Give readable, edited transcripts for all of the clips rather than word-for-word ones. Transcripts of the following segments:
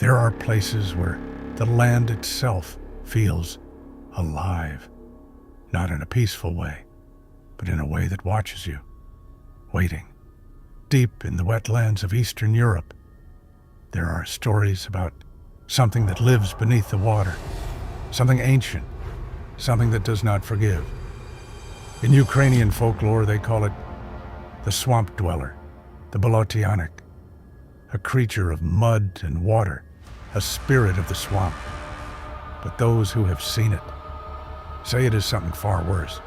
There are places where the land itself feels alive, not in a peaceful way, but in a way that watches you, waiting. Deep in the wetlands of Eastern Europe, there are stories about something that lives beneath the water, something ancient, something that does not forgive. In Ukrainian folklore, they call it the swamp dweller, the Vodianoy, a creature of mud and water, a spirit of the swamp. But those who have seen it say it is something far worse.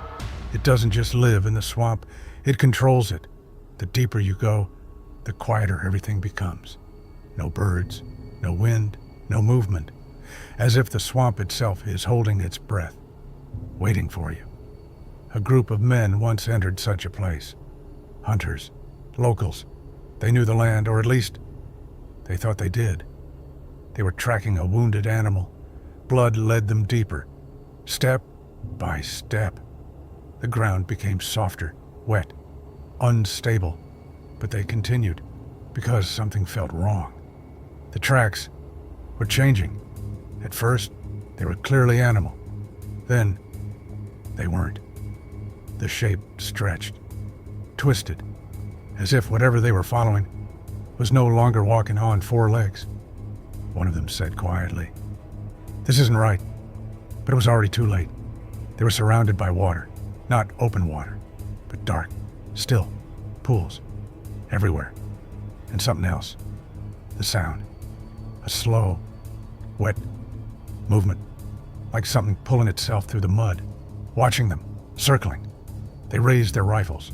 It doesn't just live in the swamp, it controls it. The deeper you go, the quieter everything becomes. No birds, no wind, no movement, as if the swamp itself is holding its breath, waiting for you. A group of men once entered such a place. Hunters, locals. They knew the land, or at least they thought they did. They were tracking a wounded animal. Blood led them deeper. Step by step, the ground became softer, wet, unstable, but they continued because something felt wrong. The tracks were changing. At first, they were clearly animal. Then, they weren't. The shape stretched, twisted, as if whatever they were following was no longer walking on four legs. One of them said quietly, "This isn't right," but it was already too late. They were surrounded by water, not open water, but dark, still, pools, everywhere. And something else, the sound, a slow, wet movement, like something pulling itself through the mud, watching them, circling. They raised their rifles,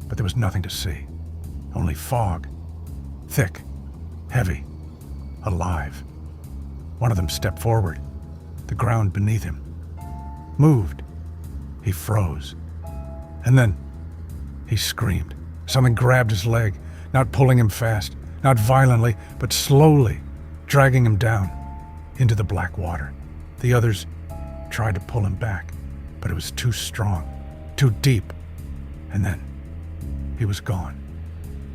but there was nothing to see, only fog, thick, heavy, alive. One of them stepped forward. The ground beneath him moved. He froze. And then he screamed. Something grabbed his leg, not pulling him fast, not violently, but slowly, dragging him down into the black water. The others tried to pull him back, but it was too strong, too deep. And then he was gone.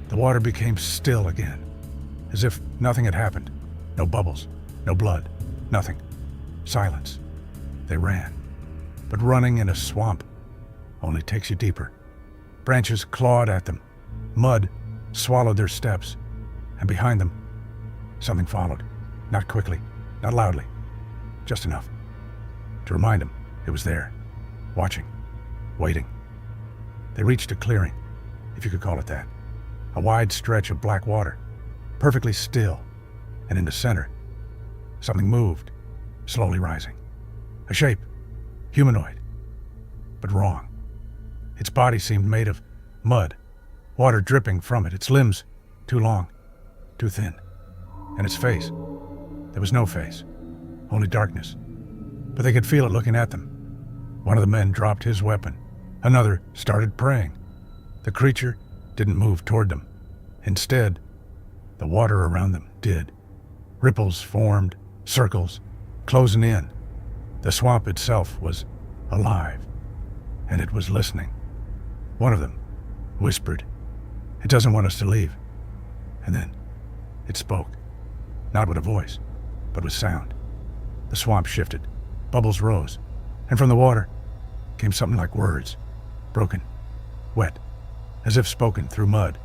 The water became still again, as if nothing had happened. No bubbles, no blood, nothing. Silence. They ran. But running in a swamp only takes you deeper. Branches clawed at them. Mud swallowed their steps. And behind them, something followed. Not quickly, not loudly. Just enough to remind them it was there, watching, waiting. They reached a clearing, if you could call it that. A wide stretch of black water, perfectly still. And in the center, something moved, slowly rising. A shape, humanoid, but wrong. Its body seemed made of mud, water dripping from it, its limbs too long, too thin. And its face, there was no face, only darkness. But they could feel it looking at them. One of the men dropped his weapon. Another started praying. The creature didn't move toward them. Instead, the water around them did. Ripples formed, circles, closing in. The swamp itself was alive, and it was listening. One of them whispered, "It doesn't want us to leave." And then it spoke, not with a voice, but with sound. The swamp shifted, bubbles rose, and from the water came something like words, broken, wet, as if spoken through mud.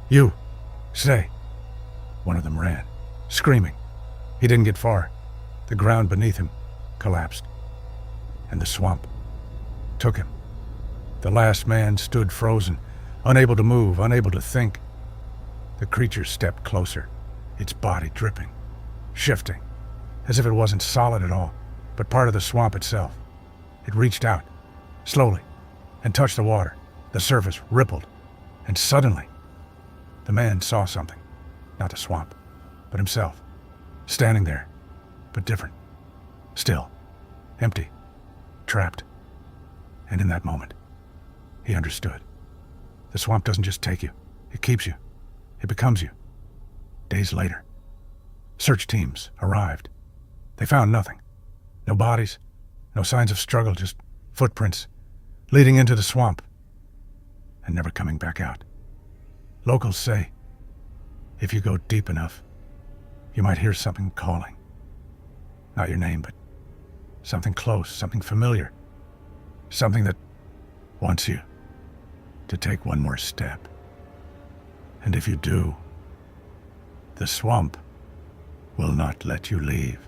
"You, stay." One of them ran, screaming. He didn't get far. The ground beneath him collapsed, and the swamp took him. The last man stood frozen, unable to move, unable to think. The creature stepped closer, its body dripping, shifting, as if it wasn't solid at all, but part of the swamp itself. It reached out, slowly, and touched the water. The surface rippled, and suddenly, the man saw something. Not the swamp, but himself, standing there, but different. Still, empty, trapped. And in that moment, he understood. The swamp doesn't just take you, it keeps you. It becomes you. Days later, search teams arrived. They found nothing. No bodies, no signs of struggle, just footprints leading into the swamp and never coming back out. Locals say, if you go deep enough, You might hear something calling. Not your name, but something close, something familiar. Something that wants you to take one more step. And if you do, the swamp will not let you leave.